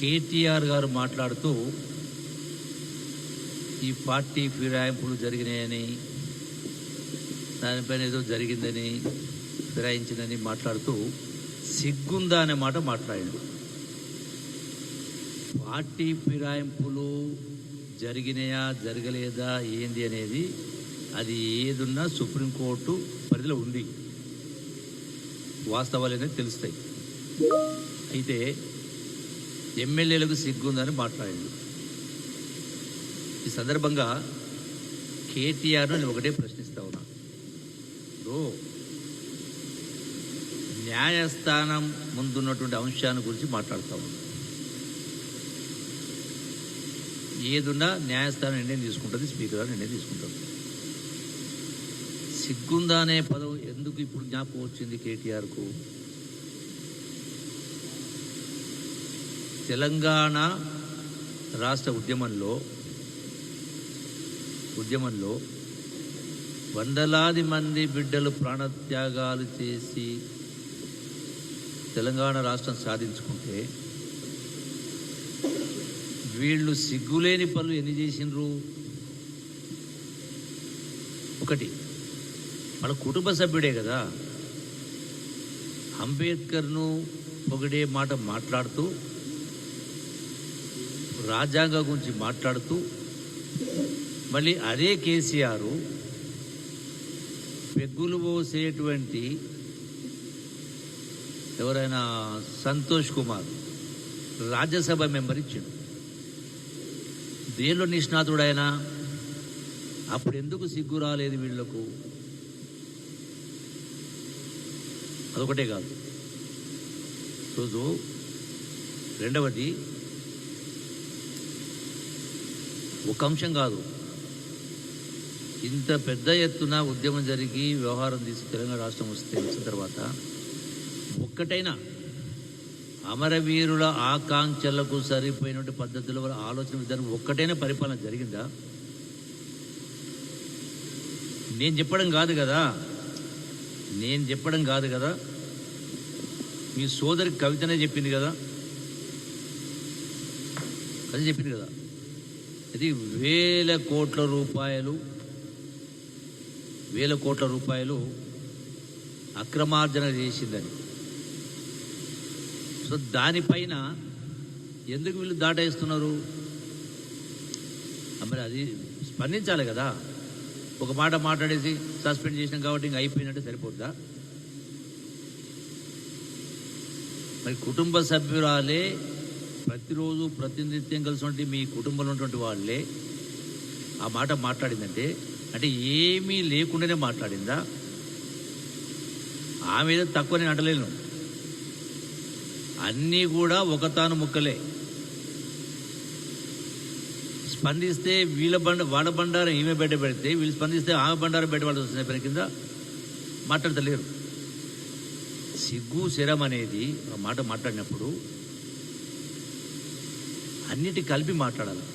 కేటీఆర్ గారు మాట్లాడుతూ ఈ పార్టీ ఫిరాయింపులు జరిగినాయని, దానిపైన ఏదో జరిగిందని, ఫిరాయించిందని మాట్లాడుతూ సిగ్గుందా అనే మాట మాట్లాడాడు. పార్టీ ఫిరాయింపులు జరిగినాయా జరగలేదా ఏంది అనేది అది ఏదున్నా సుప్రీంకోర్టు పరిధిలో ఉంది, వాస్తవాలు అనేది తెలుస్తాయి. అయితే ఎమ్మెల్యేలకు సిగ్గుందని మాట్లాడాడు. ఈ సందర్భంగా కేటీఆర్ను నేను ఒకటే ప్రశ్నిస్తా ఉన్నా. న్యాయస్థానం ముందున్నటువంటి అంశాన్ని గురించి మాట్లాడుతూ ఉన్నా. ఏదున్నా న్యాయస్థానం నిర్ణయం తీసుకుంటుంది, స్పీకర్ గారు నిర్ణయం తీసుకుంటారు. సిగ్గుందా అనే పదం ఎందుకు ఇప్పుడు జ్ఞాపకం వచ్చింది కేటీఆర్కు? తెలంగాణ రాష్ట్ర ఉద్యమంలో వందలాది మంది బిడ్డలు ప్రాణత్యాగాలు చేసి తెలంగాణ రాష్ట్రం సాధించుకుంటే వీళ్ళు సిగ్గులేని పనులు ఎన్ని చేసినరు? ఒకటి, వాళ్ళ కుటుంబ సభ్యుడే కదా. అంబేద్కర్ను పొగిడే మాట మాట్లాడుతూ, రాజ్యాంగం గురించి మాట్లాడుతూ, మళ్ళీ అదే కేసీఆర్ పెగ్గులు పోసేటువంటి ఎవరైనా సంతోష్ కుమార్ రాజ్యసభ మెంబర్ ఇచ్చాడు. దేనిలో నిష్ణాతుడు ఆయన? అప్పుడు ఎందుకు సిగ్గు రాలేదు వీళ్లకు? అదొకటే కాదు. రోజు రెండవది, ఒక అంశం కాదు, ఇంత పెద్ద ఎత్తున ఉద్యమం జరిగి వ్యవహారం తీసి తెలంగాణ రాష్ట్రం వచ్చిన తర్వాత ఒక్కటైనా అమరవీరుల ఆకాంక్షలకు సరిపోయినటువంటి పద్ధతుల వల్ల ఆలోచన విధానం ఒక్కటైనా పరిపాలన జరిగిందా? నేను చెప్పడం కాదు కదా, మీ సోదరి కవితనే చెప్పింది కదా. ఇది వేల కోట్ల రూపాయలు అక్రమార్జన చేసిందని. సో దానిపైన ఎందుకు వీళ్ళు దాటేస్తున్నారు? మరి అది స్పందించాలి కదా. ఒక మాట మాట్లాడేసి సస్పెండ్ చేసినాం కాబట్టి ఇంక అయిపోయినట్టే సరిపోద్దా? మరి కుటుంబ సభ్యురాలే ప్రతిరోజు ప్రతినిత్యం కలిసి మీ కుటుంబంలో ఉన్నటువంటి వాళ్ళే ఆ మాట మాట్లాడిందంటే అంటే ఏమీ లేకుండానే మాట్లాడిందా? ఆమె మీద తక్కువ నేను అంటలేను, అన్నీ కూడా ఒకతాను ముక్కలే. స్పందిస్తే వాళ్ళ బండారం ఈమె బయట పెడితే, వీళ్ళు స్పందిస్తే ఆమె బండారం బయట పడాల్సి వస్తుంది. పని కింద మాట్లాడతలేరు. సిగ్గు శరం అనేది ఆ మాట మాట్లాడినప్పుడు అన్నిటి కలిపి మాట్లాడాలి.